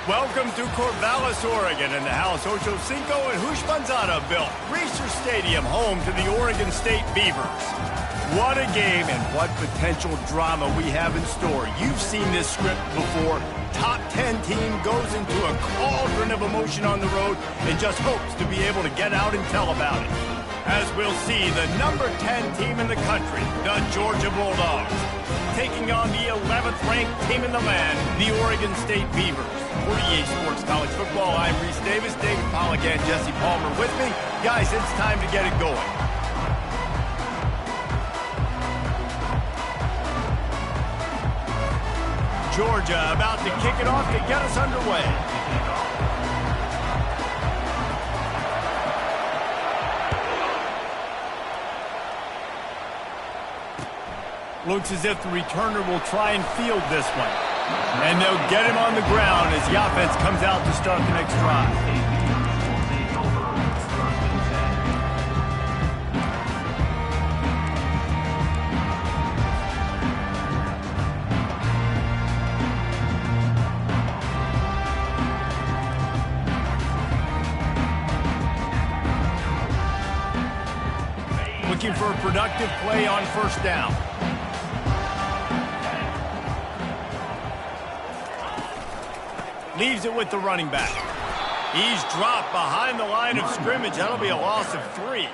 Welcome to Corvallis, Oregon, in the house Ocho Cinco and Hushmanzada built. Research Stadium, home to the Oregon State Beavers. What a game and what potential drama we have in store. You've seen this script before. Top 10 team goes into a cauldron of emotion on the road and just hopes to be able to get out and tell about it. As we'll see, the number 10 team in the country, the Georgia Bulldogs, taking on the 11th ranked team in the land, the Oregon State Beavers. For EA Sports College Football, I'm Reese Davis, David Pollack and Jesse Palmer with me. Guys, it's time to get it going. Georgia about to kick it off to get us underway. Looks as if the returner will try and field this one. And they'll get him on the ground as the offense comes out to start the next drive. Looking for a productive play on first down. Leaves it with the running back. He's dropped behind the line of scrimmage. That'll be a loss of 3.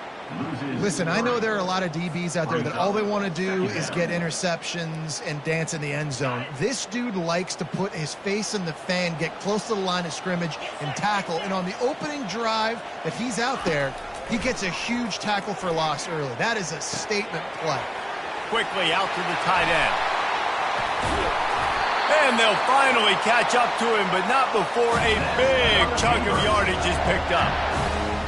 Listen, I know there are a lot of DBs out there that all they want to do is get interceptions and dance in the end zone. This dude likes to put his face in the fan, get close to the line of scrimmage, and tackle. And on the opening drive that he's out there, he gets a huge tackle for loss early. That is a statement play. Quickly out to the tight end. And they'll finally catch up to him, but not before a big chunk of yardage is picked up.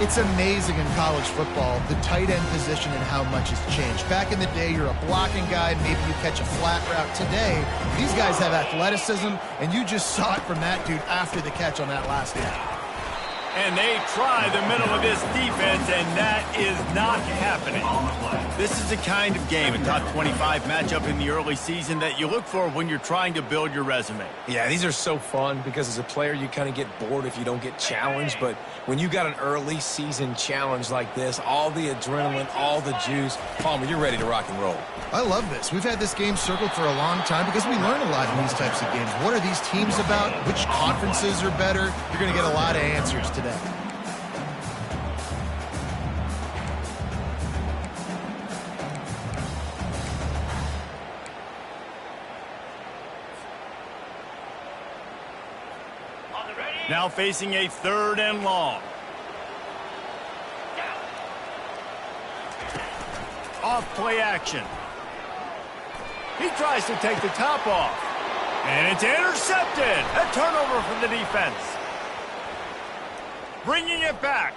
It's amazing in college football, the tight end position and how much has changed. Back in the day, you're a blocking guy, maybe you catch a flat route. Today, these guys have athleticism, and you just saw it from that dude after the catch on that last hit. And they try the middle of this defense, and that is not happening. This is the kind of game, a top 25 matchup in the early season, that you look for when you're trying to build your resume. Yeah, these are so fun because as a player, you kind of get bored if you don't get challenged. But when you got an early season challenge like this, all the adrenaline, all the juice, Palmer, you're ready to rock and roll. I love this. We've had this game circled for a long time because we learn a lot in these types of games. What are these teams about? Which conferences are better? You're going to get a lot of answers today. Now facing a 3rd and long. Off play action. He tries to take the top off. And it's intercepted. A turnover for the defense. Bringing it back.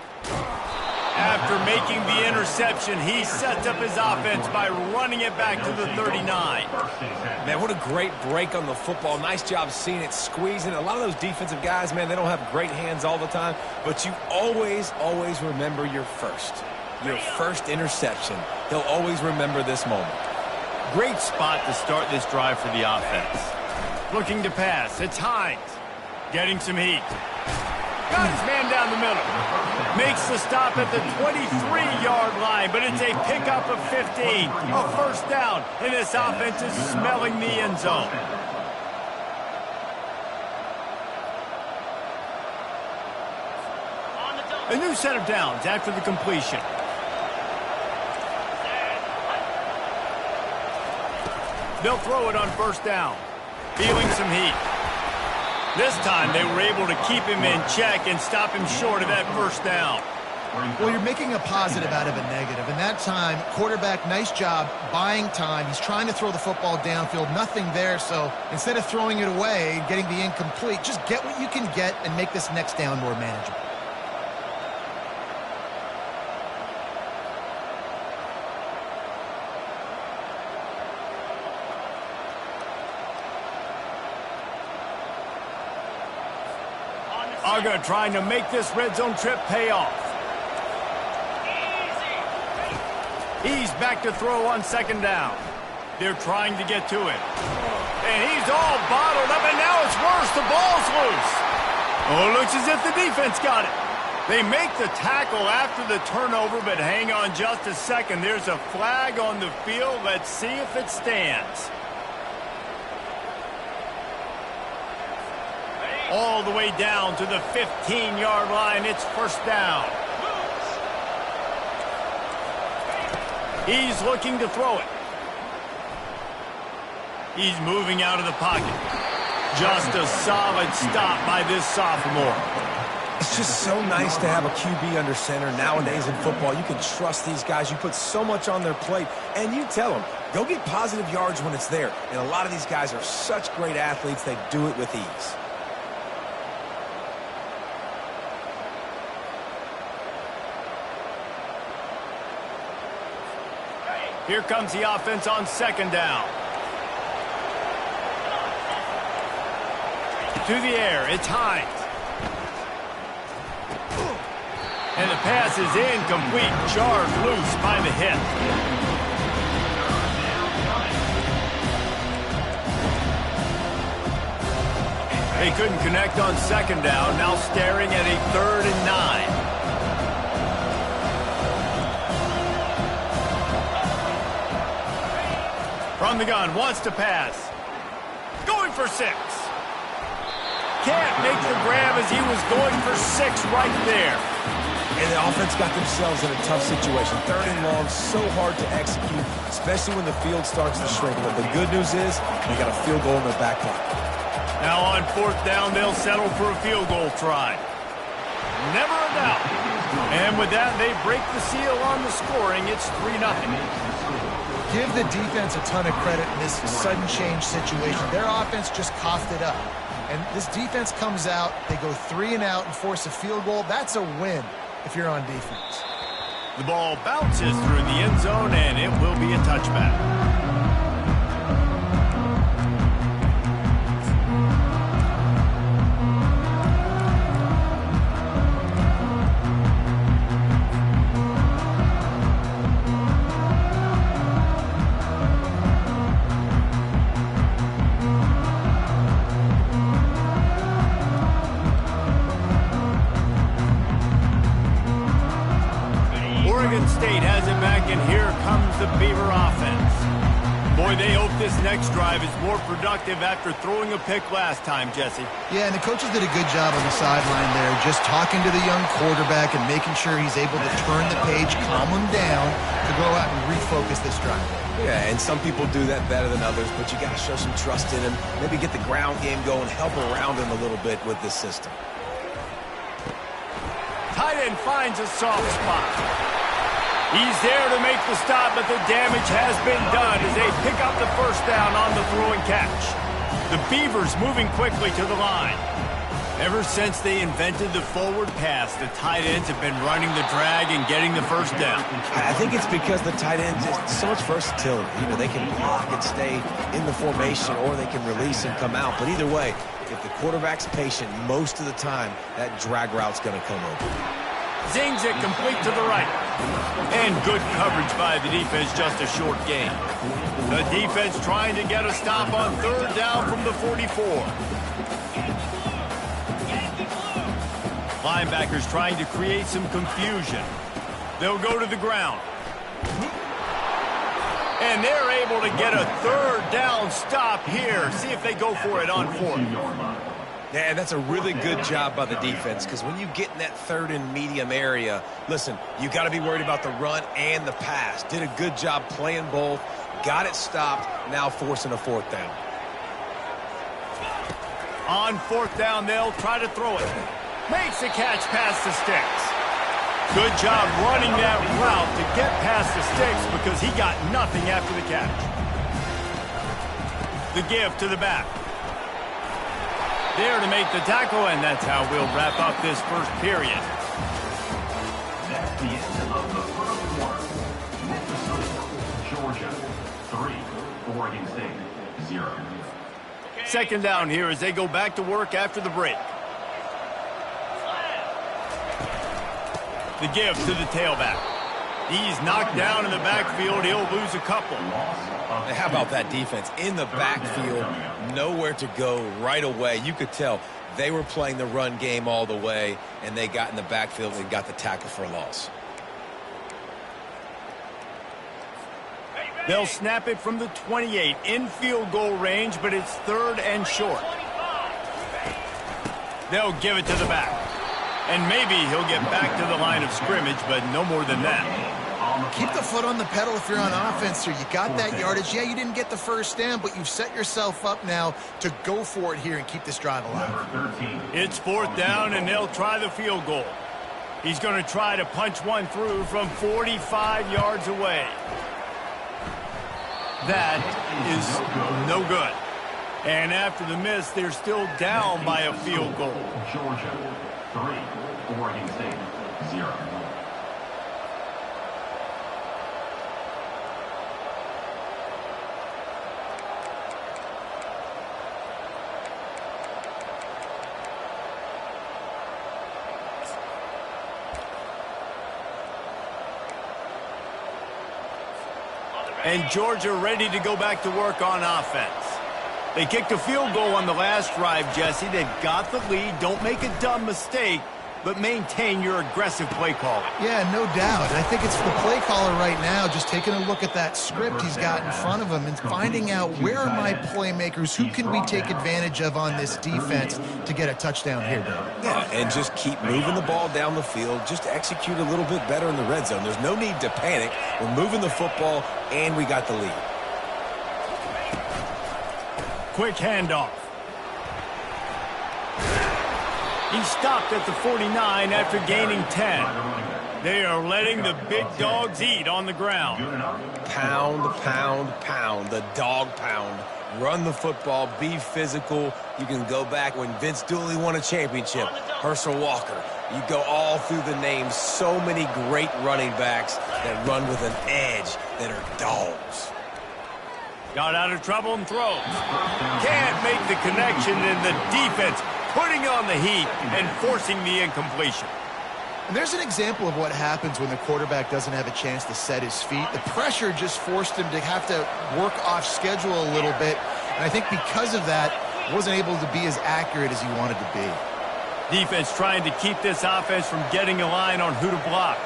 After making the interception, he sets up his offense by running it back to the 39. Man, what a great break on the football. Nice job seeing it, squeezing. A lot of those defensive guys, man, they don't have great hands all the time, but you always remember your first interception. He'll always remember this moment. Great spot to start this drive for the offense. Looking to pass. It's Hines. Getting some heat. Got his man down the middle. Makes the stop at the 23-yard line, but it's a pickup of 15. A first down, and this offense is smelling the end zone. A new set of downs after the completion. They'll throw it on first down. Feeling some heat. This time they were able to keep him in check and stop him short of that first down. Well, you're making a positive out of a negative. And that time, quarterback, nice job buying time. He's trying to throw the football downfield. Nothing there. So instead of throwing it away, getting the incomplete, just get what you can get and make this next down more manageable. Aga trying to make this red zone trip pay off. He's back to throw on second down. They're trying to get to it. And he's all bottled up, and now it's worse. The ball's loose. Oh, looks as if the defense got it. They make the tackle after the turnover, but hang on just a second. There's a flag on the field. Let's see if it stands. All the way down to the 15-yard line. It's first down. He's looking to throw it. He's moving out of the pocket. Just a solid stop by this sophomore. It's just so nice to have a QB under center. Nowadays in football, you can trust these guys. You put so much on their plate, and you tell them, go get positive yards when it's there. And a lot of these guys are such great athletes, they do it with ease. Here comes the offense on second down. To the air, it's Hines. And the pass is incomplete, jarred loose by the hip. They couldn't connect on second down, now staring at a 3rd and 9. From the gun, wants to pass. Going for 6. Can't make the grab as he was going for 6 right there. And the offense got themselves in a tough situation. 3rd and long, so hard to execute, especially when the field starts to shrink. But the good news is they got a field goal in their back pocket. Now on 4th down, they'll settle for a field goal try. Never a doubt. And with that, they break the seal on the scoring. It's 3-0. Give the defense a ton of credit in this sudden change situation. Their offense just coughed it up. And this defense comes out, they go 3 and out and force a field goal. That's a win if you're on defense. The ball bounces through the end zone, and it will be a touchback. State has it back, and here comes the Beaver offense. Boy, they hope this next drive is more productive after throwing a pick last time, Jesse. Yeah, and the coaches did a good job on the sideline there, just talking to the young quarterback and making sure he's able to turn the page, calm him down, to go out and refocus this drive. Yeah, and some people do that better than others, but you got to show some trust in him, maybe get the ground game going, help around him a little bit with this system. Tight end finds a soft spot. He's there to make the stop, but the damage has been done as they pick up the first down on the throw and catch. The Beavers moving quickly to the line. Ever since they invented the forward pass, the tight ends have been running the drag and getting the first down. I think it's because the tight ends have so much versatility. You know, they can block and stay in the formation, or they can release and come out. But either way, if the quarterback's patient most of the time, that drag route's going to come over. Zings it complete to the right. And good coverage by the defense, just a short gain. The defense trying to get a stop on 3rd down from the 44. Linebackers trying to create some confusion. They'll go to the ground. And they're able to get a 3rd down stop here. See if they go for it on 4th. Yeah, that's a really good job by the defense, because when you get in that 3rd and medium area, listen, you got to be worried about the run and the pass. Did a good job playing both, got it stopped, now forcing a 4th down. On 4th down, they'll try to throw it. Makes the catch past the sticks. Good job running that route to get past the sticks because he got nothing after the catch. The give to the back. There to make the tackle, and that's how we'll wrap up this first period. That's the end of the first quarter. Minnesota, Georgia, 3. Oregon State, 0. Second down here as they go back to work after the break. The give to the tailback. He's knocked down in the backfield. He'll lose a couple. How about that defense in the backfield? Nowhere to go right away. You could tell They were playing the run game all the way, and they got in the backfield and got the tackle for a loss. They'll snap it from the 28 in field goal range, but it's 3rd and short. They'll give it to the back. And maybe he'll get back to the line of scrimmage, but no more than that. Keep the foot on the pedal if you're on offense here. You got that yardage. Yeah, you didn't get the first down, but you've set yourself up now to go for it here and keep this drive alive. It's 4th down, and they'll try the field goal. He's going to try to punch one through from 45 yards away. That is no good. And after the miss, they're still down by a field goal. Georgia 3, Oregon State 0. And Georgia ready to go back to work on offense. They kicked a field goal on the last drive, Jesse. They've got the lead. Don't make a dumb mistake, but maintain your aggressive play call. Yeah, no doubt. I think it's the play caller right now just taking a look at that script he's got in front of him and finding out where are my playmakers, who can we take advantage of on this defense to get a touchdown here, Dave. Yeah, and just keep moving the ball down the field. Just execute a little bit better in the red zone. There's no need to panic. We're moving the football, and we got the lead. Quick handoff. He stopped at the 49 after gaining 10. They are letting the big dogs eat on the ground. Pound, pound, pound. The dog pound. Run the football. Be physical. You can go back when Vince Dooley won a championship. Herschel Walker. You go all through the names. So many great running backs that run with an edge that are dogs. Got out of trouble and throws. Can't make the connection, and the defense putting on the heat and forcing the incompletion. And there's an example of what happens when the quarterback doesn't have a chance to set his feet. The pressure just forced him to have to work off schedule a little bit. And I think because of that, wasn't able to be as accurate as he wanted to be. Defense trying to keep this offense from getting a line on who to block.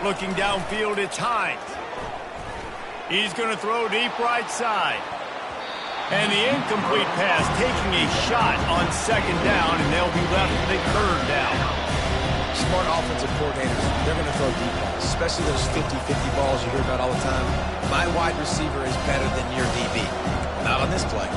Looking downfield, it's Hines. He's going to throw deep right side. And the incomplete pass taking a shot on 2nd down, and they'll be left with a 3rd down. Smart offensive coordinators, they're going to throw deep balls, especially those 50-50 balls you hear about all the time. My wide receiver is better than your DB. Not on this play.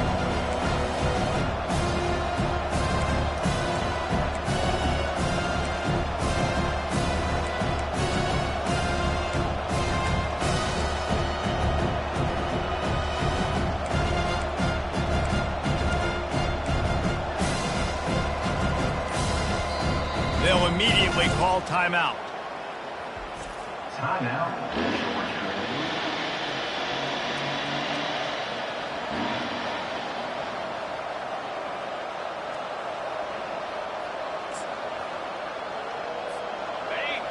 They'll immediately call timeout. Timeout.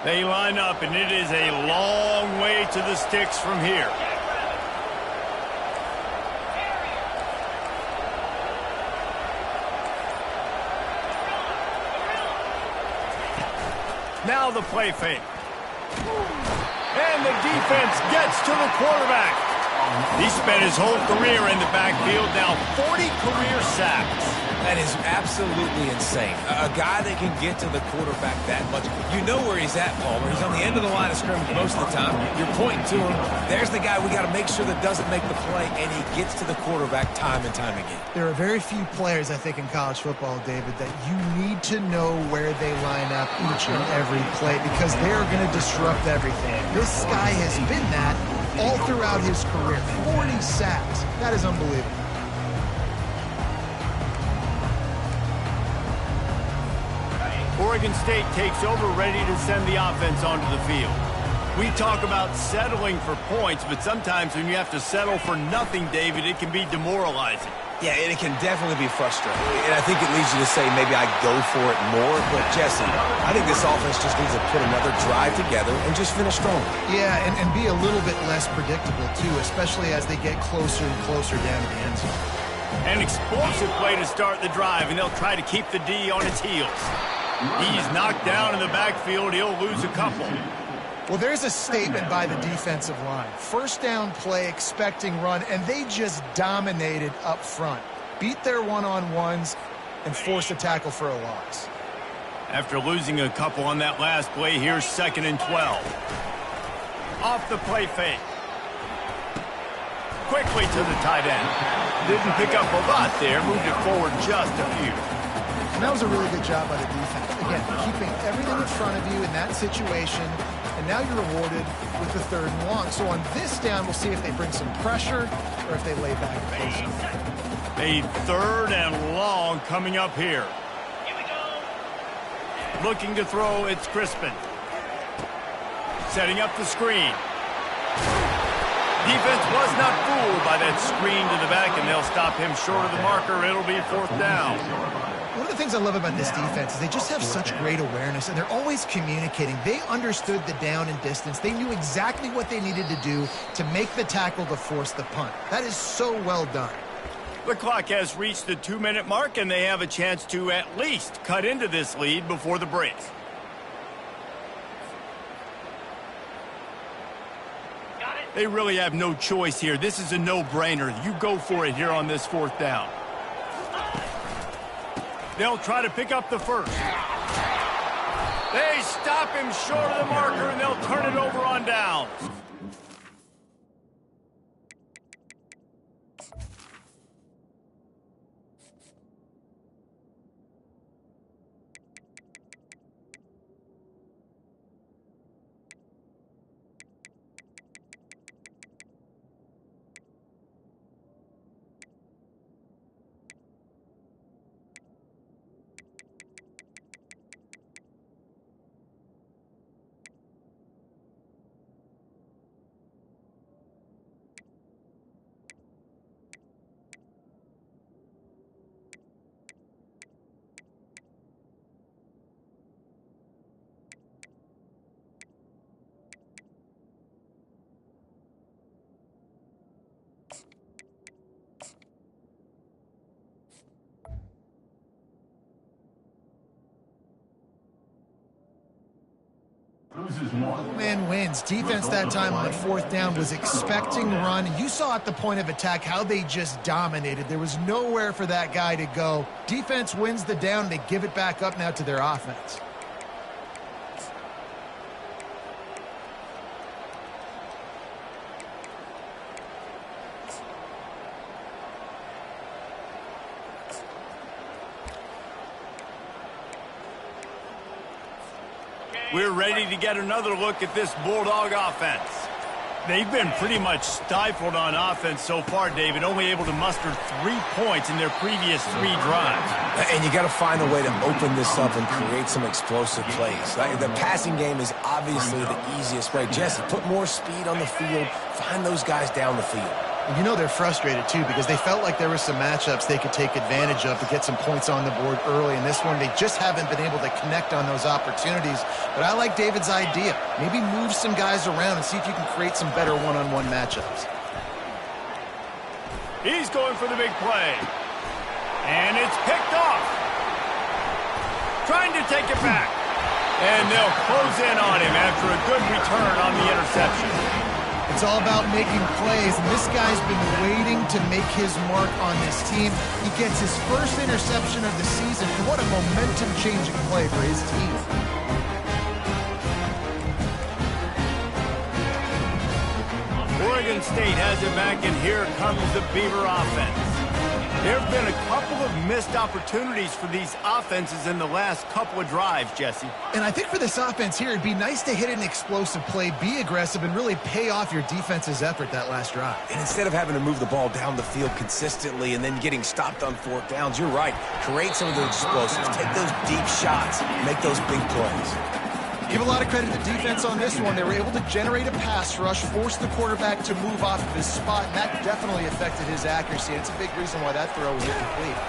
They line up, and it is a long way to the sticks from here. Now the play fake. And the defense gets to the quarterback. He spent his whole career in the backfield, now 40 career sacks. That is absolutely insane. A guy that can get to the quarterback that much. You know where he's at, Palmer. He's on the end of the line of scrimmage most of the time. You're pointing to him. There's the guy we got to make sure that doesn't make the play, and he gets to the quarterback time and time again. There are very few players, I think, in college football, David, that you need to know where they line up each and every play because they're going to disrupt everything. This guy has been that all throughout his career. 40 sacks. That is unbelievable. Oregon State takes over, ready to send the offense onto the field. We talk about settling for points, but sometimes when you have to settle for nothing, David, it can be demoralizing. Yeah, and it can definitely be frustrating. And I think it leads you to say maybe I go for it more. But, Jesse, I think this offense just needs to put another drive together and just finish strong. Yeah, and be a little bit less predictable, too, especially as they get closer and closer down to the end zone. An explosive play to start the drive, and they'll try to keep the D on its heels. He's knocked down in the backfield. He'll lose a couple. Well, there's a statement by the defensive line. First down play, expecting run, and they just dominated up front. Beat their one-on-ones and forced a tackle for a loss. After losing a couple on that last play, here's 2nd and 12. Off the play fake. Quickly to the tight end. Didn't pick up a lot there, moved it forward just a few. And that was a really good job by the defense. Again, keeping everything in front of you in that situation, and now you're rewarded with the 3rd and long. So on this down, we'll see if they bring some pressure or if they lay back closer. A 3rd and long coming up here. Looking to throw, it's Crispin. Setting up the screen. Defense was not fooled by that screen to the back, and they'll stop him short of the marker. It'll be 4th down. One of the things I love about this defense is they just have such great awareness, and they're always communicating. They understood the down and distance. They knew exactly what they needed to do to make the tackle to force the punt. That is so well done. The clock has reached the 2-minute mark, and they have a chance to at least cut into this lead before the break. They really have no choice here. This is a no-brainer. You go for it here on this 4th down. They'll try to pick up the first. They stop him short of the marker, and they'll turn it over on downs. Man wins. Defense that time on 4th down was expecting run. You saw at the point of attack how they just dominated. There was nowhere for that guy to go. Defense wins the down. They give it back up now to their offense. We're ready to get another look at this Bulldog offense. They've been pretty much stifled on offense so far, David, only able to muster 3 points in their previous 3 drives. And you got to find a way to open this up and create some explosive plays. The passing game is obviously the easiest way. Jesse, put more speed on the field. Find those guys down the field. And you know they're frustrated, too, because they felt like there were some matchups they could take advantage of to get some points on the board early. In this one, they just haven't been able to connect on those opportunities. But I like David's idea. Maybe move some guys around and see if you can create some better one-on-one matchups. He's going for the big play. And it's picked off. Trying to take it back. And they'll close in on him after a good return on the interception. It's all about making plays, and this guy's been waiting to make his mark on this team. He gets his first interception of the season, and what a momentum-changing play for his team. Oregon State has it back, and here comes the Beaver offense. There have been a couple of missed opportunities for these offenses in the last couple of drives, Jesse. And I think for this offense here, it'd be nice to hit an explosive play, be aggressive, and really pay off your defense's effort that last drive. And instead of having to move the ball down the field consistently and then getting stopped on 4th downs, you're right. Create some of those explosives. Take those deep shots. Make those big plays. Give a lot of credit to the defense on this one. They were able to generate a pass rush, force the quarterback to move off of his spot, and that definitely affected his accuracy. It's a big reason why that throw was incomplete.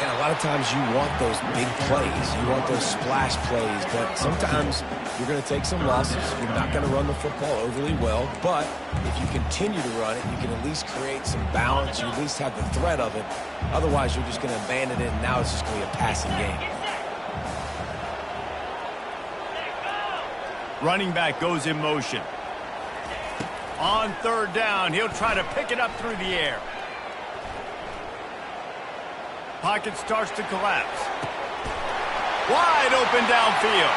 And a lot of times you want those big plays. You want those splash plays. But sometimes you're going to take some losses. You're not going to run the football overly well. But if you continue to run it, you can at least create some balance. You at least have the threat of it. Otherwise, you're just going to abandon it, and now it's just going to be a passing game. Running back goes in motion. On third down, he'll try to pick it up through the air. Pocket starts to collapse. Wide open downfield.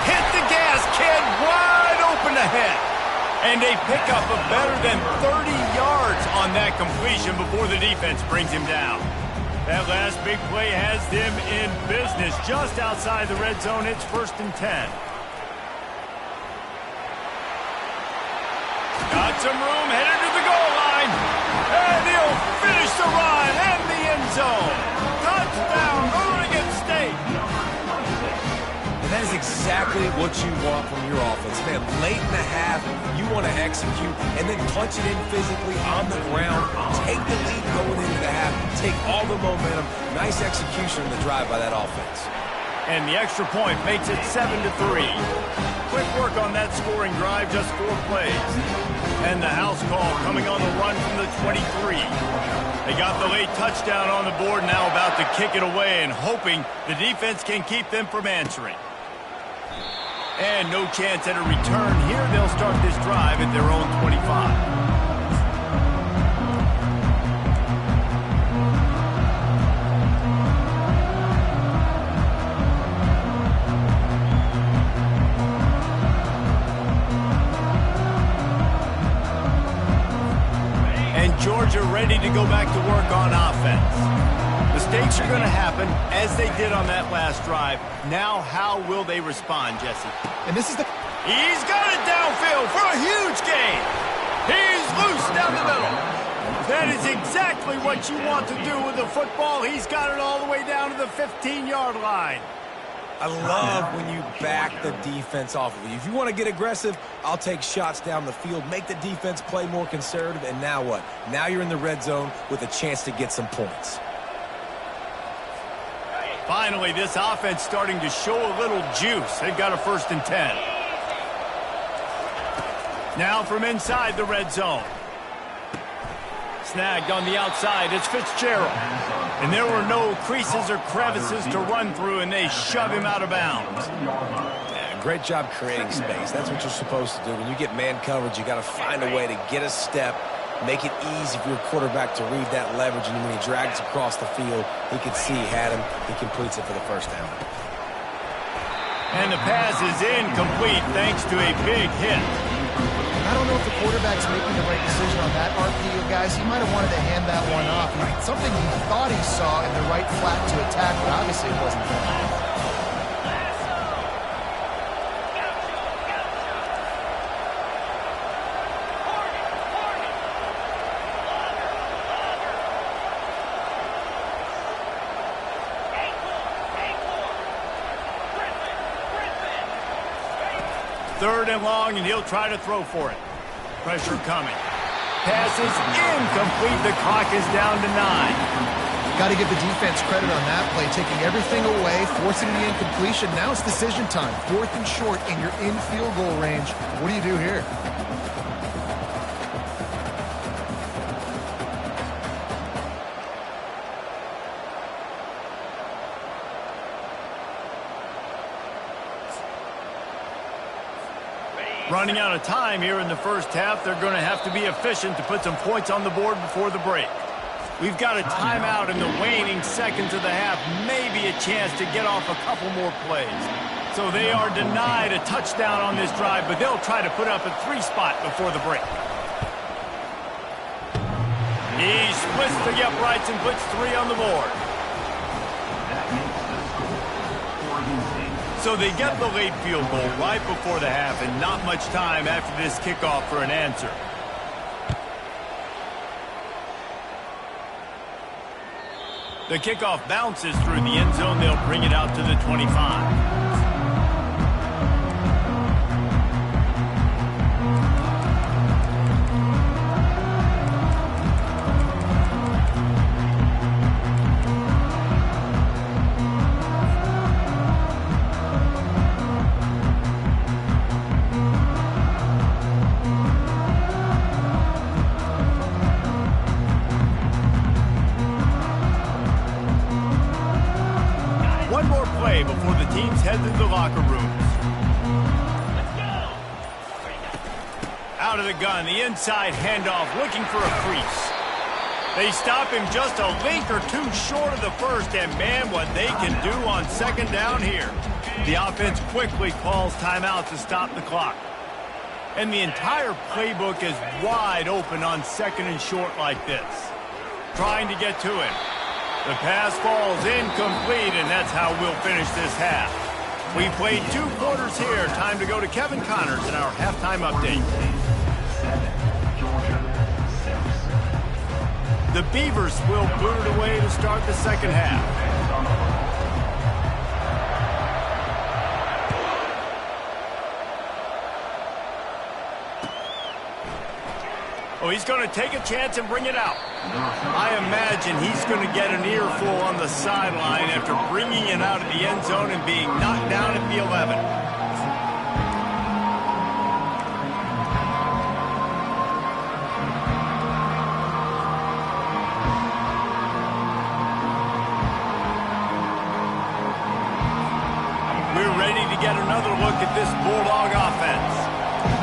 Hit the gas, kid. Wide open ahead. And a pickup of better than 30 yards on that completion before the defense brings him down. That last big play has them in business just outside the red zone. It's 1st and 10. Got some room, headed to the goal line. And he'll finish the run and the end zone. Touchdown, Oregon State. And that is exactly what you want from your offense. Man, late in the half, you want to execute and then punch it in physically on the ground. Take the lead going into the half. Take all the momentum. Nice execution on the drive by that offense. And the extra point makes it 7-3. Quick work on that scoring drive, just 4 plays. And the house call coming on the run from the 23. They got the late touchdown on the board, now about to kick it away and hoping the defense can keep them from answering. And no chance at a return here. They'll start this drive at their own 25. Georgia ready to go back to work on offense. Mistakes are going to happen, as they did on that last drive. Now, how will they respond, Jesse? And this is the... He's got it downfield for a huge gain. He's loose down the middle. That is exactly what you want to do with the football. He's got it all the way down to the 15-yard line. I love when you back the defense off of you. If you want to get aggressive, I'll take shots down the field, make the defense play more conservative, and now what? Now you're in the red zone with a chance to get some points. Finally, this offense starting to show a little juice. They've got a 1st and 10. Now from inside the red zone. Snagged on the outside, it's Fitzgerald. And there were no creases or crevices to run through, and they shove him out of bounds. Yeah, great job creating space. That's what you're supposed to do. When you get man coverage, you got to find a way to get a step, make it easy for your quarterback to read that leverage, and when he drags across the field, he can see he had him. He completes it for the 1st down. And the pass is incomplete thanks to a big hit. I don't know if the quarterback's making the right decision on that RPO, guys. He might have wanted to hand that one off. Something he thought he saw in the right flat to attack, but obviously it wasn't there. Third and long, and he'll try to throw for it. Pressure coming. Pass is incomplete. The clock is down to 9. Got to give the defense credit on that play, taking everything away, forcing the incompletion. Now it's decision time. 4th and short, and you're in field goal range. What do you do here? Running out of time here in the 1st half. They're going to have to be efficient to put some points on the board before the break. We've got a timeout in the waning seconds of the half. Maybe a chance to get off a couple more plays. So they are denied a touchdown on this drive, but they'll try to put up a 3 spot before the break. He splits the uprights and puts 3 on the board. So they get the late field goal right before the half, and not much time after this kickoff for an answer. The kickoff bounces through the end zone. They'll bring it out to the 25. Out of the gun, the inside handoff, looking for a crease. They stop him just a link or two short of the first, and man, what they can do on second down here. The offense quickly calls timeout to stop the clock. And the entire playbook is wide open on second and short like this. Trying to get to it. The pass falls incomplete, and that's how we'll finish this half. We played 2 quarters here. Time to go to Kevin Connors in our halftime update. The Beavers will boot it away to start the second half. Oh, he's going to take a chance and bring it out. I imagine he's going to get an earful on the sideline after bringing it out of the end zone and being knocked down at the 11. Get another look at this Bulldog offense.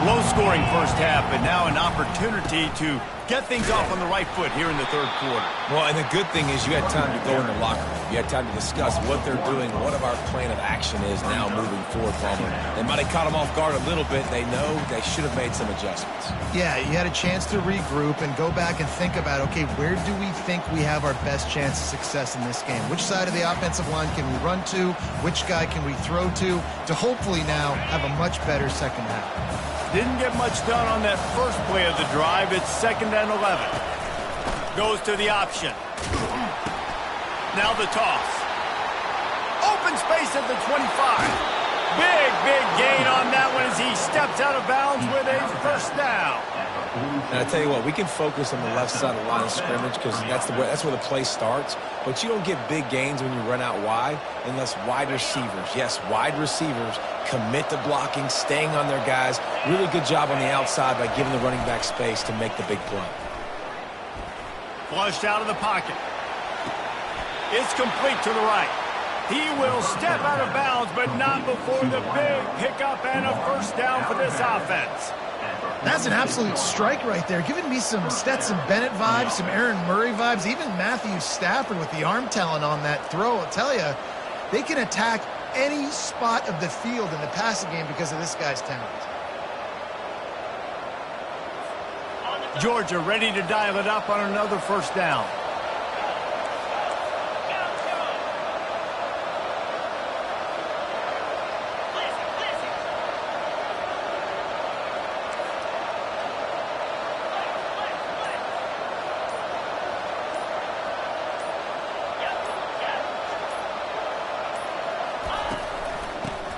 Low-scoring first half, but now an opportunity to get things off on the right foot here in the third quarter. Well, and the good thing is you had time to go in the locker room. You had time to discuss what they're doing, what our plan of action is now moving forward, Palmer. They might have caught them off guard a little bit. They know they should have made some adjustments. Yeah, you had a chance to regroup and go back and think about, okay, where do we think we have our best chance of success in this game? Which side of the offensive line can we run to? Which guy can we throw to hopefully now have a much better second half? Didn't get much done on that first play of the drive. It's 2nd and 11. Goes to the option. Now the toss. Open space at the 25. Big gain on that one as he steps out of bounds with a first down. And I tell you what, we can focus on the left side of the line of scrimmage because that's where the play starts. But you don't get big gains when you run out wide unless wide receivers, yes, wide receivers, commit to blocking, staying on their guys. Really good job on the outside by giving the running back space to make the big play. Flushed out of the pocket. It's complete to the right. He will step out of bounds, but not before the big pickup and a first down for this offense. That's an absolute strike right there, giving me some Stetson Bennett vibes, some Aaron Murray vibes, even Matthew Stafford with the arm talent on that throw. I'll tell you, they can attack any spot of the field in the passing game because of this guy's talent. Georgia ready to dial it up on another first down.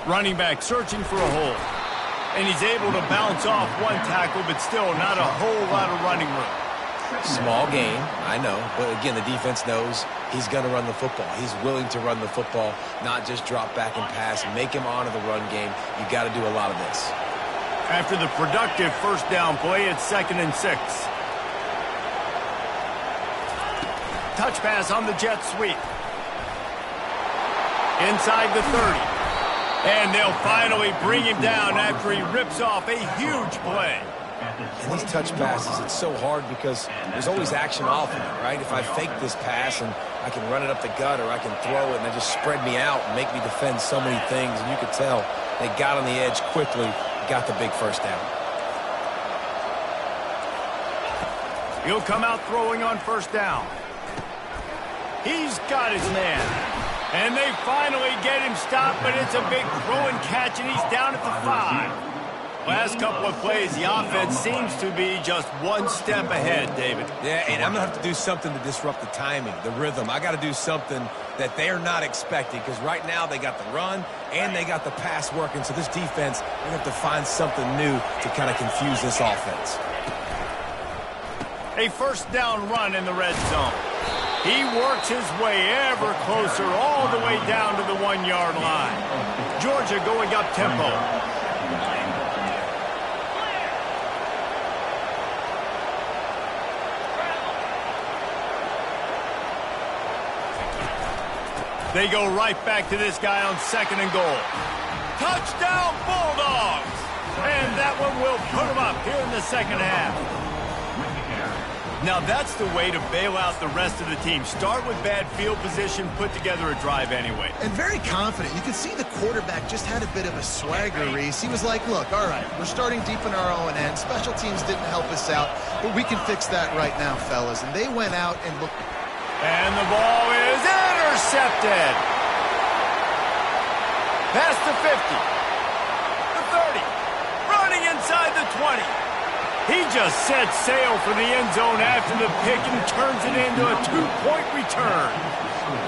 Running back searching for a hole. And he's able to bounce off one tackle, but still not a whole lot of running room. Small gain, I know. But again, the defense knows he's going to run the football. He's willing to run the football, not just drop back and pass. Make him honor the run game. You got to do a lot of this. After the productive first down play, it's 2nd and 6. Touch pass on the jet sweep. Inside the 30. And they'll finally bring him down after he rips off a huge play. And these touch passes, it's so hard because there's always action off of it, right? If I fake this pass and I can run it up the gut or I can throw it and they just spread me out and make me defend so many things. And you could tell they got on the edge quickly, got the big first down. He'll come out throwing on first down. He's got his man. And they finally get him stopped, but it's a big throw and catch, and he's down at the 5. Last couple of plays, the offense seems to be just one step ahead, David. Yeah, and I'm going to have to do something to disrupt the timing, the rhythm. I got to do something that they're not expecting because right now they got the run and they got the pass working. So this defense, they're going to have to find something new to kind of confuse this offense. A first down run in the red zone. He works his way ever closer all the way down to the 1-yard line. Georgia going up tempo. They go right back to this guy on 2nd and goal. Touchdown Bulldogs! And that one will put him up here in the second half. Now that's the way to bail out the rest of the team. Start with bad field position, put together a drive anyway. And very confident. You can see the quarterback just had a bit of a swagger, Reese. He was like, look, all right, we're starting deep in our own end. Special teams didn't help us out, but we can fix that right now, fellas. And they went out and looked. And the ball is intercepted. Past the 50. The 30. Running inside the 20. He just set sail for the end zone after the pick and turns it into a 2-point return.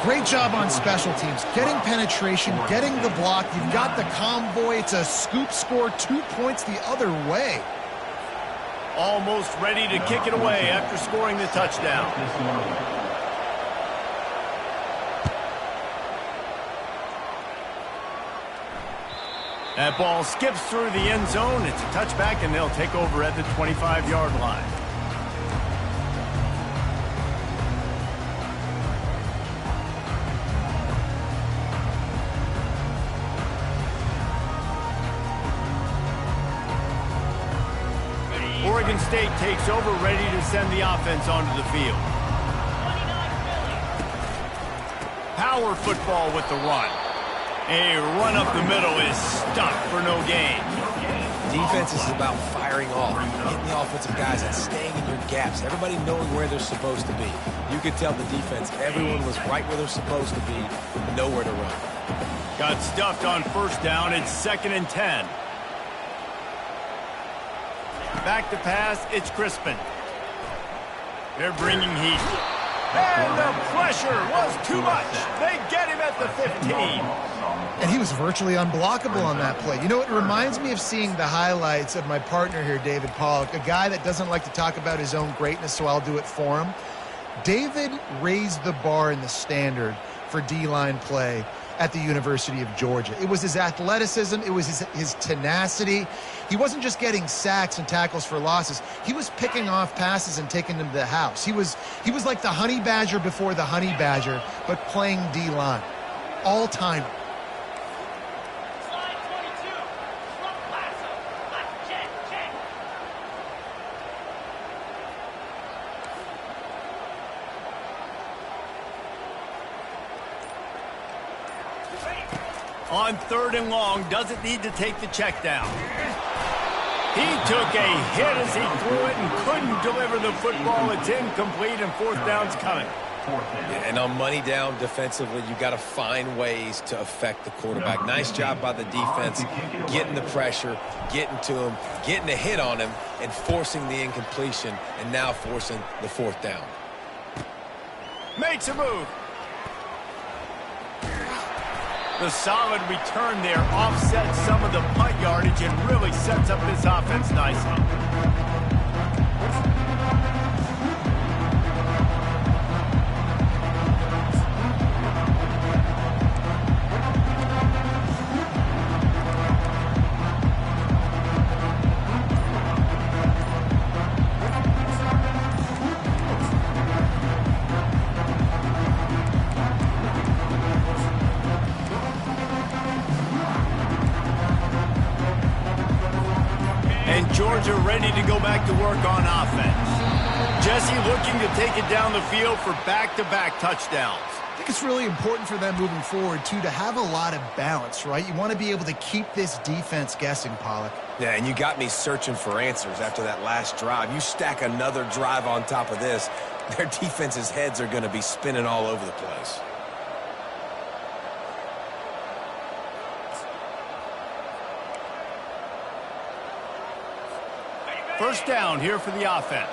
Great job on special teams. Getting penetration, getting the block. You've got the convoy. It's a scoop score, 2 points the other way. Almost ready to kick it away after scoring the touchdown. That ball skips through the end zone. It's a touchback, and they'll take over at the 25-yard line. Oregon State takes over, ready to send the offense onto the field. Power football with the run. A run up the middle is stuck for no gain. Defense is about firing off, hitting the offensive guys and staying in your gaps. Everybody knowing where they're supposed to be. You could tell the defense, everyone was right where they're supposed to be, nowhere to run. Got stuffed on first down. It's 2nd and 10. Back to pass, it's Crispin. They're bringing heat. And the pressure was too much. They get him at the 15. And he was virtually unblockable on that play. You know, it reminds me of seeing the highlights of my partner here, David Pollock, a guy that doesn't like to talk about his own greatness, so I'll do it for him. David raised the bar in the standard for D-line play at the University of Georgia. It was his athleticism. It was his tenacity. He wasn't just getting sacks and tackles for losses. He was picking off passes and taking them to the house. He was like the honey badger before the honey badger, but playing D-line. All-time. On 3rd and long, doesn't need to take the check down. He took a hit as he threw it and couldn't deliver the football. It's incomplete, and 4th down's coming. And on money down defensively, you got to find ways to affect the quarterback. Nice job by the defense, getting the pressure, getting to him, getting a hit on him, and forcing the incompletion, and now forcing the 4th down. Makes a move. The solid return there offsets some of the punt yardage and really sets up this offense nicely. Georgia ready to go back to work on offense. Jesse looking to take it down the field for back-to-back touchdowns. I think it's really important for them moving forward, too, to have a lot of balance, right? You want to be able to keep this defense guessing, Pollock. Yeah, and you got me searching for answers after that last drive. You stack another drive on top of this, their defense's heads are going to be spinning all over the place. First down here for the offense.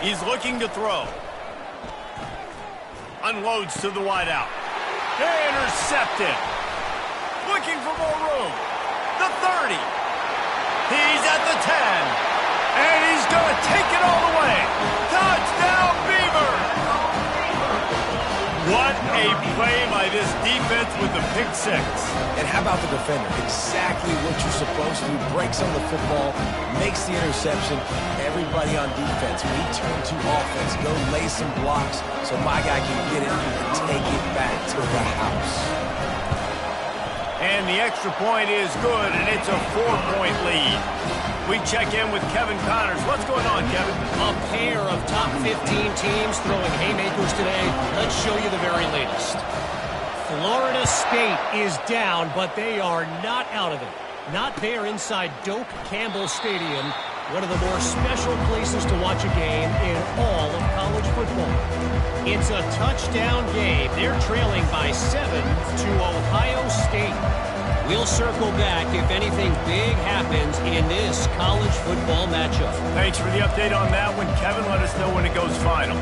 He's looking to throw. Unloads to the wideout. Intercepted. Looking for more room. The 30. He's at the 10. And he's going to take it all the way. Touchdown, Beavers! What a play by this defense with the pick six. And how about the defender? Exactly what you're supposed to do. Breaks on the football, makes the interception. Everybody on defense, we turn to offense. Go lay some blocks so my guy can get it and take it back to the house. And the extra point is good, and it's a 4-point lead. We check in with Kevin Connors. What's going on, Kevin? A pair of top 15 teams throwing haymakers today. Let's show you the very latest. Florida State is down, but they are not out of it. Not there inside Doak Campbell Stadium, one of the more special places to watch a game in all of college football. It's a touchdown game. They're trailing by 7 to Ohio State. We'll circle back if anything big happens in this college football matchup. Thanks for the update on that one, Kevin. Let us know when it goes final.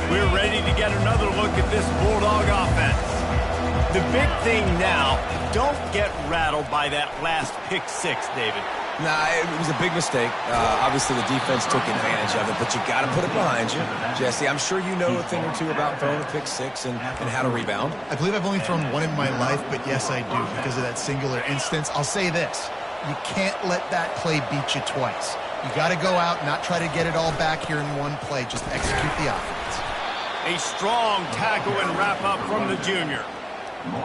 We're ready to get another look at this Bulldog offense. The big thing now, don't get rattled by that last pick six, David. Nah, it was a big mistake. Obviously, the defense took advantage of it, but you got to put it behind you. Jesse, I'm sure you know a thing or two about throwing a pick six and how to rebound. I believe I've only thrown one in my life, but yes, I do because of that singular instance. I'll say this. You can't let that play beat you twice. You got to go out and not try to get it all back here in one play. Just execute the offense. A strong tackle and wrap up from the junior.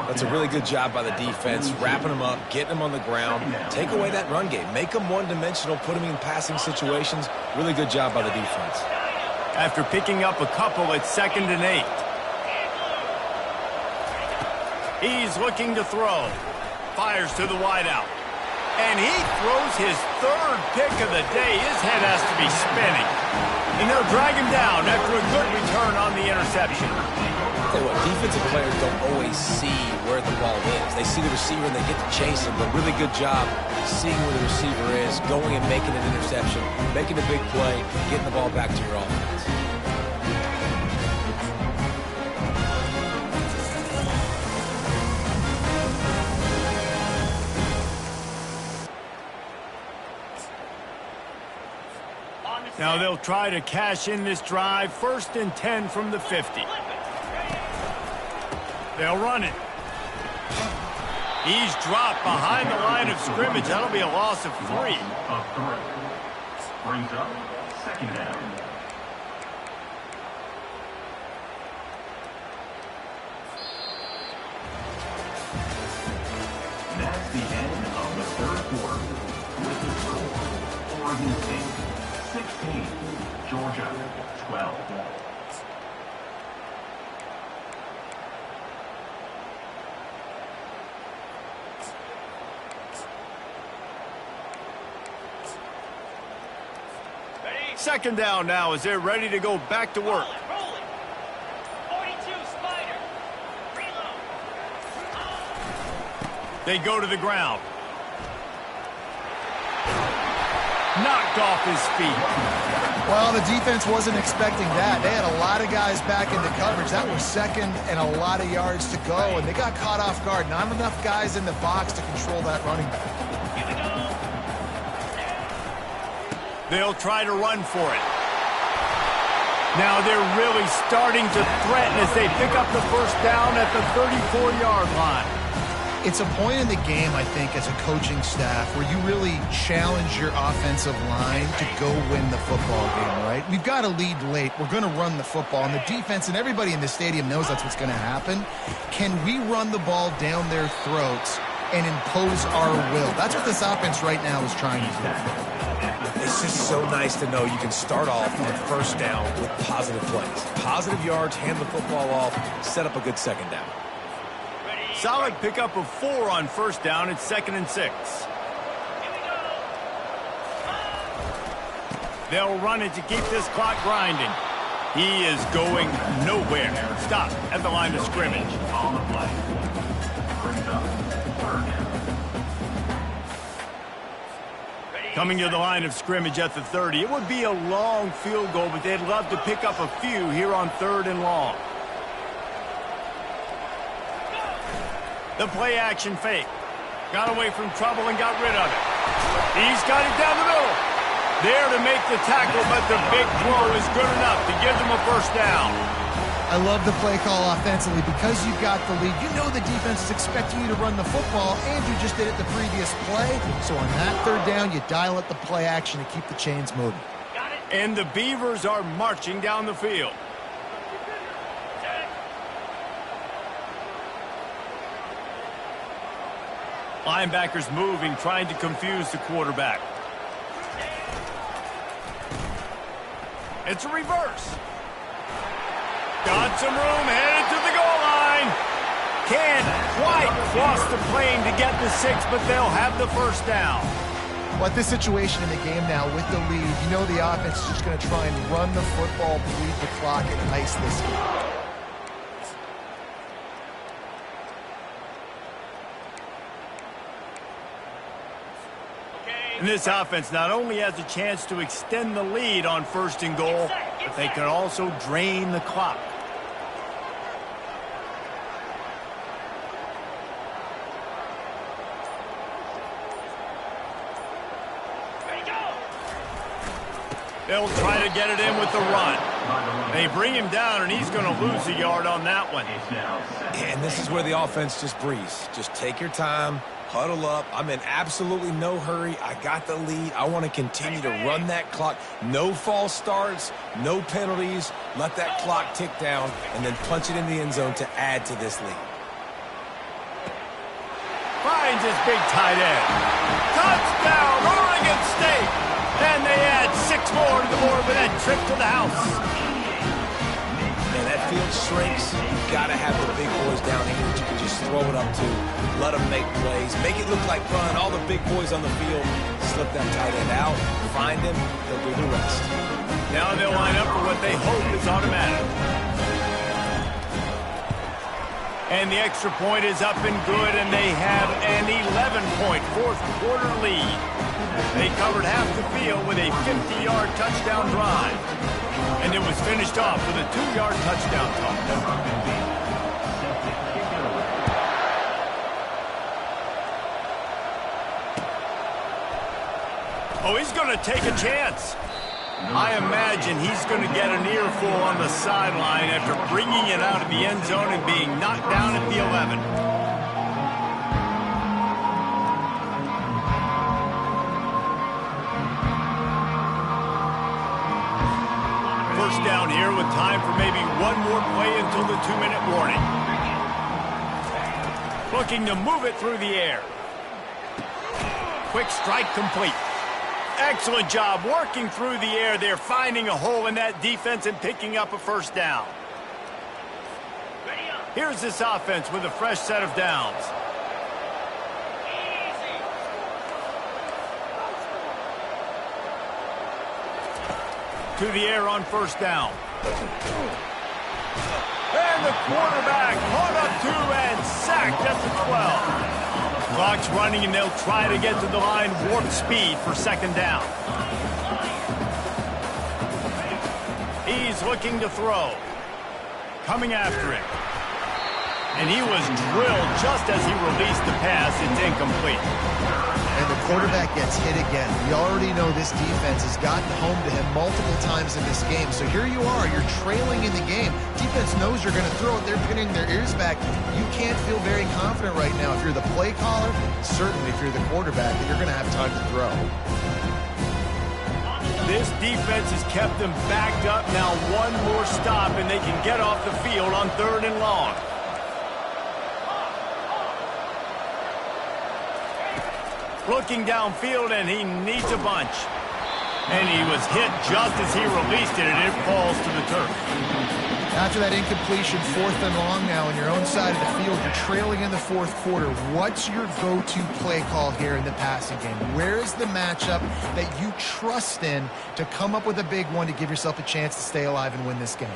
That's a really good job by the defense, wrapping them up, getting them on the ground. Take away that run game. Make them one-dimensional, put them in passing situations. Really good job by the defense. After picking up a couple, it's 2nd and 8. He's looking to throw. Fires to the wideout. And he throws his 3rd pick of the day. His head has to be spinning. And they'll drag him down after a good return on the interception. Tell you what, defensive players don't always see where the ball is. They see the receiver and they get to chase him, but really good job seeing where the receiver is, going and making an interception, making a big play, getting the ball back to your offense. Now they'll try to cash in this drive. 1st and 10 from the 50. They'll run it. He's dropped behind the line of scrimmage. That'll be a loss of 3. Brings up 2nd down. That's the end of the 3rd quarter. With the score, Oregon State 16, Georgia 12. Second down now as they're ready to go back to work. Rolling. 42 Spider. Reload. They go to the ground. Knocked off his feet. Well, the defense wasn't expecting that. They had a lot of guys back into coverage. That was 2nd and a lot of yards to go, and they got caught off guard. Not enough guys in the box to control that running back. They'll try to run for it. Now they're really starting to threaten as they pick up the 1st down at the 34-yard line. It's a point in the game, I think, as a coaching staff where you really challenge your offensive line to go win the football game, right? We've got a lead late. We're going to run the football, and the defense and everybody in the stadium knows that's what's going to happen. Can we run the ball down their throats and impose our will? That's what this offense right now is trying to do. It's just so nice to know you can start off on 1st down with positive plays. Positive yards, hand the football off, set up a good 2nd down. Solid pickup of 4 on 1st down. It's 2nd and 6. They'll run it to keep this clock grinding. He is going nowhere. Stop at the line of scrimmage. On the play. Brings up 3rd down. Coming to the line of scrimmage at the 30. It would be a long field goal, but they'd love to pick up a few here on 3rd and long. The play action fake. Got away from trouble and got rid of it. He's got it down the middle. There to make the tackle, but the big throw is good enough to give them a 1st down. I love the play call offensively because you've got the lead. You know the defense is expecting you to run the football, and you just did it the previous play. So on that 3rd down, you dial up the play action to keep the chains moving. And the Beavers are marching down the field. Linebackers moving, trying to confuse the quarterback. It's a reverse. Got some room, headed to the goal line. Can't quite cross the plane to get the 6, but they'll have the first down. Well, at this situation in the game now with the lead, you know the offense is just going to try and run the football, bleed the clock, and ice this game. And this offense not only has a chance to extend the lead on 1st and goal, but they can also drain the clock. They'll try to get it in with the run. They bring him down, and he's going to lose a yard on that one. And this is where the offense just breathes. Just take your time, huddle up. I'm in absolutely no hurry. I got the lead. I want to continue to run that clock. No false starts, no penalties. Let that clock tick down, and then punch it in the end zone to add to this lead. Finds his big tight end. Touchdown, Oregon State! And they add 6 more to the board with that trip to the house. Man, that field shrinks. You've got to have the big boys down here that you can just throw it up to. Let them make plays. Make it look like fun. All the big boys on the field. Slip that tight end out. Find him. They'll do the rest. Now they'll line up for what they hope is automatic. And the extra point is up and good, and they have an 11-point fourth-quarter lead. They covered half the field with a 50-yard touchdown drive. And it was finished off with a 2-yard touchdown toss. Oh, he's going to take a chance. I imagine he's going to get an earful on the sideline after bringing it out of the end zone and being knocked down at the 11. First down here with time for maybe one more play until the 2-minute warning. Looking to move it through the air. Quick strike complete. Excellent job working through the air. They're finding a hole in that defense and picking up a first down. Here's this offense with a fresh set of downs. To the air on first down. And the quarterback caught up to and sacked at the 12. Clock's running, and they'll try to get to the line warp speed for second down. He's looking to throw. Coming after him. And he was drilled just as he released the pass. It's incomplete. And the quarterback gets hit again. We already know this defense has gotten home to him multiple times in this game. So here you are. You're trailing in the game. Defense knows you're going to throw it. They're pinning their ears back. You can't feel very confident right now. If you're the play caller, certainly if you're the quarterback, that you're going to have time to throw. This defense has kept them backed up. Now one more stop, and they can get off the field on 3rd and long. Looking downfield, and he needs a bunch. And he was hit just as he released it, and it falls to the turf. After that incompletion, 4th and long now on your own side of the field, you're trailing in the 4th quarter. What's your go-to play call here in the passing game? Where is the matchup that you trust in to come up with a big one to give yourself a chance to stay alive and win this game?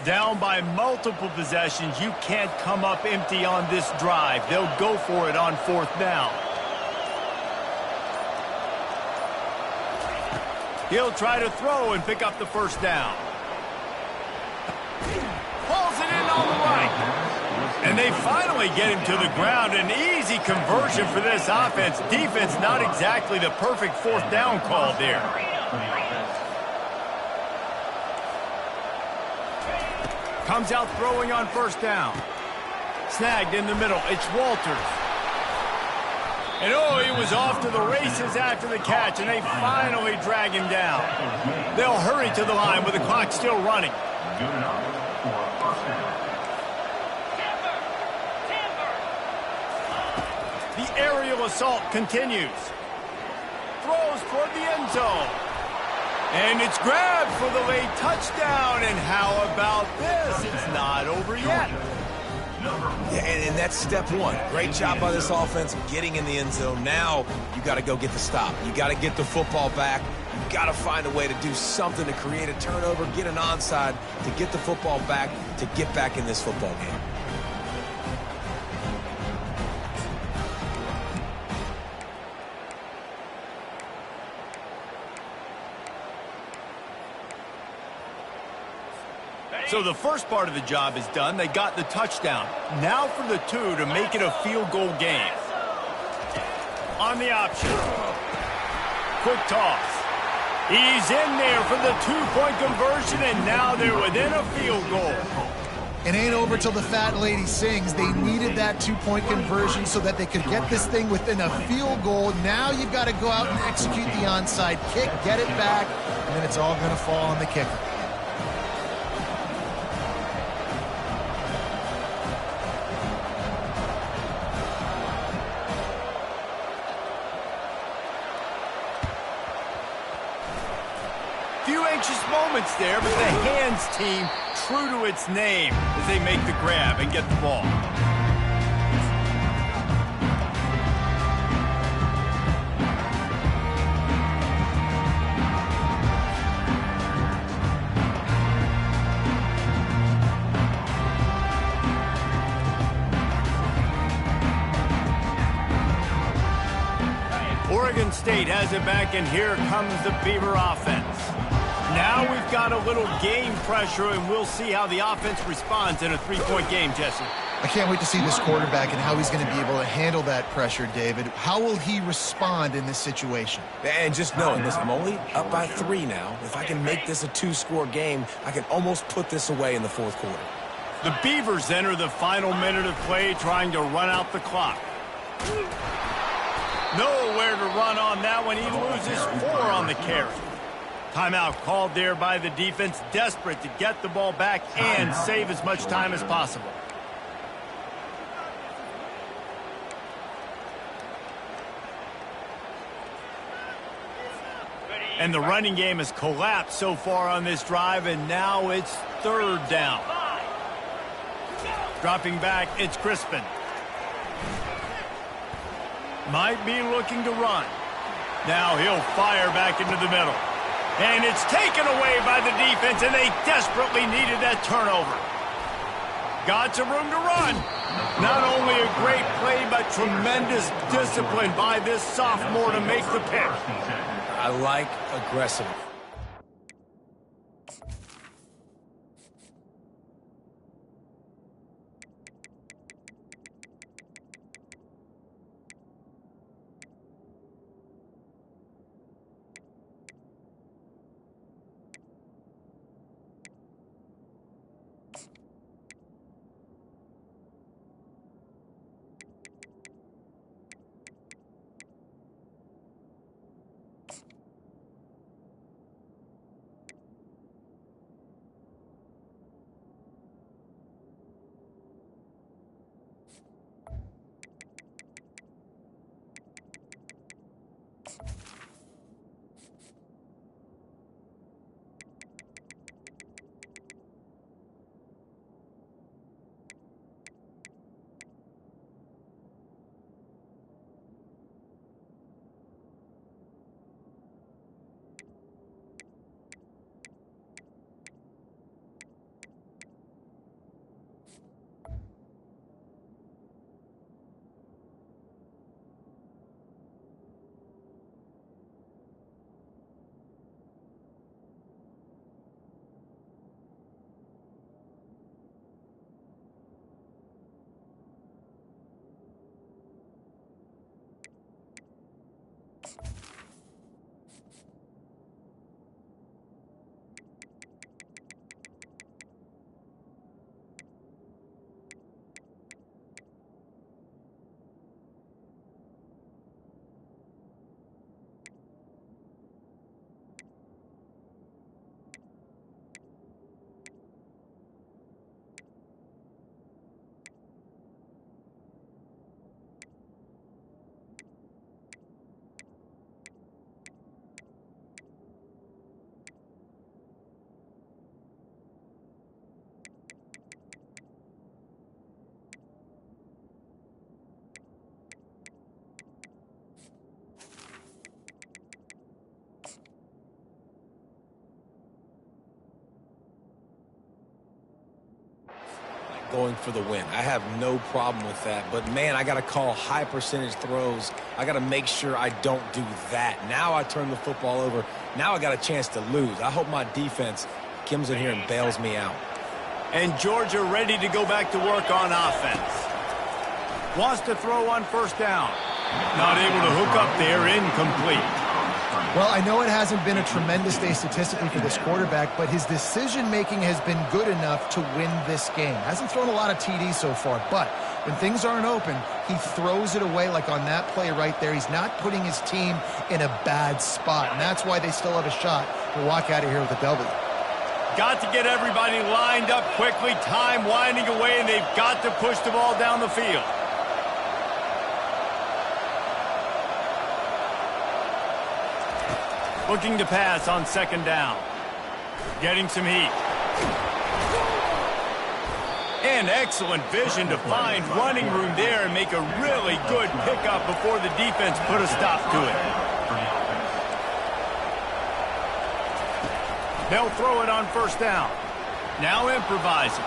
Down by multiple possessions, you can't come up empty on this drive. They'll go for it on 4th down. He'll try to throw and pick up the first down. Pulls it in on the right. And they finally get him to the ground. An easy conversion for this offense. Defense not exactly the perfect 4th down call there. Comes out throwing on first down. Snagged in the middle. It's Walters. And oh, he was off to the races after the catch, and they finally drag him down. They'll hurry to the line with the clock still running. Good enough for a first down. The aerial assault continues. Throws toward the end zone. And it's grabbed for the late touchdown. And how about this? It's not over yet. Yeah, and that's step one. Great job by this offense getting in the end zone. Now you got to go get the stop. You got to get the football back. You got to find a way to do something to create a turnover, get an onside, to get the football back, to get back in this football game. So the first part of the job is done. They got the touchdown. Now for the two to make it a field goal game. On the option. Quick toss. He's in there for the two-point conversion, and now they're within a field goal. It ain't over till the fat lady sings. They needed that two-point conversion so that they could get this thing within a field goal. Now you've got to go out and execute the onside kick, get it back, and then it's all going to fall on the kicker. Few anxious moments there, but the hands team true to its name as they make the grab and get the ball. Oregon State has it back, and here comes the Beaver offense. Now we've got a little game pressure, and we'll see how the offense responds in a three-point game, Jesse. I can't wait to see this quarterback and how he's going to be able to handle that pressure, David. How will he respond in this situation? And just knowing, listen, I'm only up by 3 now. If I can make this a 2-score game, I can almost put this away in the fourth quarter. The Beavers enter the final minute of play, trying to run out the clock. Nowhere to run on that one. He loses 4 on the carry. Timeout called there by the defense, desperate to get the ball back and save as much time as possible. And the running game has collapsed so far on this drive, and now it's 3rd down. Dropping back, it's Crispin. Might be looking to run. Now he'll fire back into the middle. And it's taken away by the defense, and they desperately needed that turnover. Got some room to run. Not only a great play, but tremendous discipline by this sophomore to make the pick. I like aggressive. going for the win. I have no problem with that. But, man, I got to call high percentage throws. I got to make sure I don't do that. Now I turn the football over. Now I got a chance to lose. I hope my defense comes in here and bails me out. And Georgia ready to go back to work on offense. Wants to throw on first down. Not able to hook up there, incomplete. Well, I know it hasn't been a tremendous day statistically for this quarterback, but his decision-making has been good enough to win this game. Hasn't thrown a lot of TDs so far, but when things aren't open, he throws it away like on that play right there. He's not putting his team in a bad spot, and that's why they still have a shot to walk out of here with a W. Got to get everybody lined up quickly, time winding away, and they've got to push the ball down the field. Looking to pass on second down. Getting some heat. And excellent vision to find running room there and make a really good pickup before the defense put a stop to it. They'll throw it on first down. Now improvising.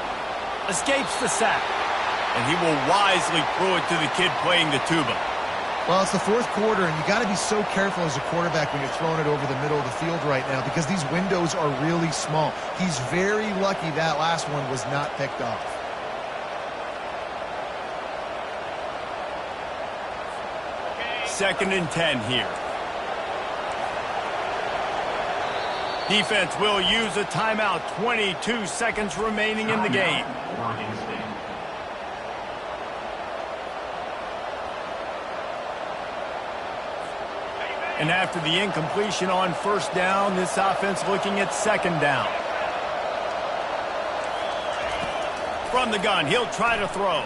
Escapes the sack. And he will wisely throw it to the kid playing the tuba. Well, it's the fourth quarter, and you got to be so careful as a quarterback when you're throwing it over the middle of the field right now because these windows are really small. He's very lucky that last one was not picked off. Second and 10 here. Defense will use a timeout. 22 seconds remaining in the game. And after the incompletion on first down, this offense looking at second down. From the gun, he'll try to throw.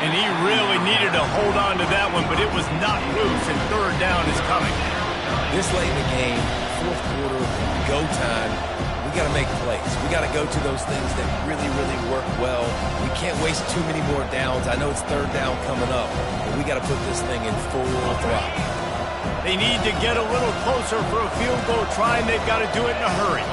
And he really needed to hold on to that one, but it was not loose, and third down is coming. This late in the game, fourth quarter, go time, we got to make plays. We got to go to those things that really, really work well. We can't waste too many more downs. I know it's third down coming up, but we got to put this thing in full throttle. They need to get a little closer for a field goal try, and they've got to do it in a hurry.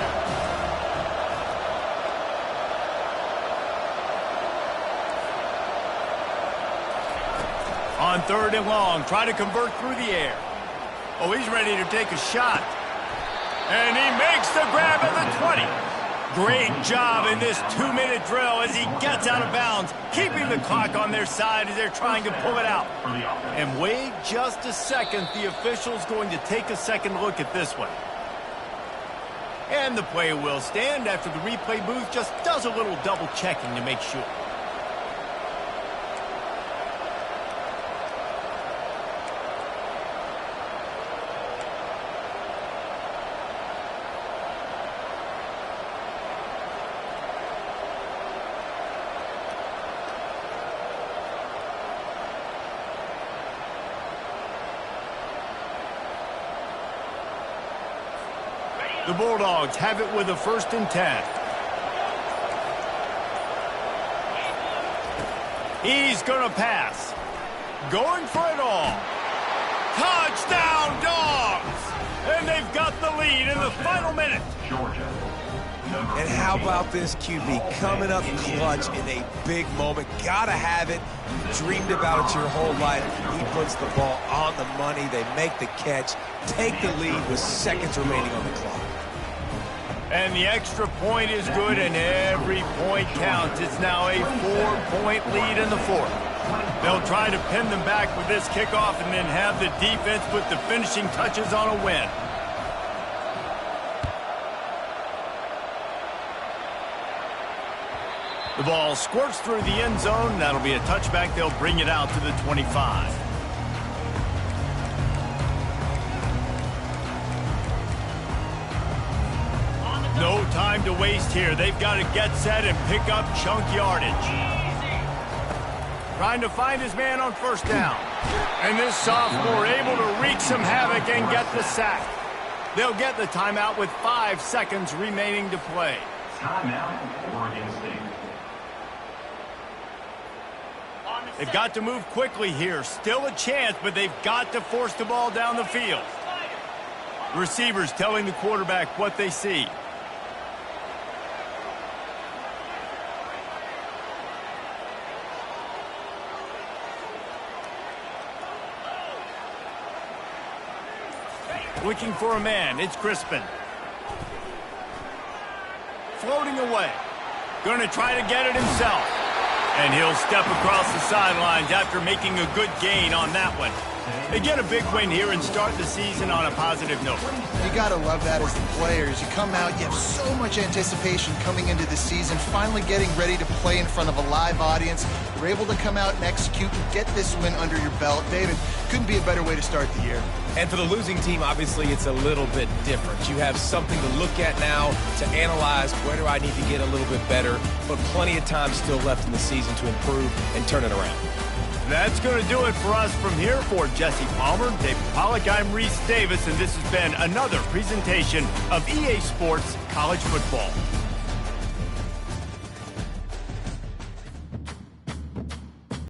On third and long, try to convert through the air. Oh, he's ready to take a shot. And he makes the grab at the 20. Great job in this 2-minute drill as he gets out of bounds, keeping the clock on their side as they're trying to pull it out. And wait just a second. The official's going to take a second look at this one. And the play will stand after the replay booth just does a little double checking to make sure. The Bulldogs have it with a 1st and 10. He's going to pass. Going for it all. Touchdown, Dogs! And they've got the lead in the final minute. And how about this QB coming up clutch in a big moment? Gotta have it. You dreamed about it your whole life. He puts the ball on the money. They make the catch. Take the lead with seconds remaining on the clock. And the extra point is good, and every point counts. It's now a 4-point lead in the fourth. They'll try to pin them back with this kickoff and then have the defense put the finishing touches on a win. The ball squirts through the end zone. That'll be a touchback. They'll bring it out to the 25. No time to waste here. They've got to get set and pick up chunk yardage. Trying to find his man on first down. And this sophomore able to wreak some havoc and get the sack. They'll get the timeout with 5 seconds remaining to play. Timeout, Oregon State. They've got to move quickly here. Still a chance, but they've got to force the ball down the field. Receivers telling the quarterback what they see. Looking for a man. It's Crispin. Floating away. Going to try to get it himself. And he'll step across the sidelines after making a good gain on that one. They get a big win here and start the season on a positive note. You got to love that as the players. You come out, you have so much anticipation coming into the season, finally getting ready to play in front of a live audience. You're able to come out and execute and get this win under your belt. David, couldn't be a better way to start the year. And for the losing team, obviously, it's a little bit different. You have something to look at now, to analyze where do I need to get a little bit better, but plenty of time still left in the season to improve and turn it around. That's going to do it for us from here. For Jesse Palmer, David Pollack, I'm Reese Davis, and this has been another presentation of EA Sports College Football.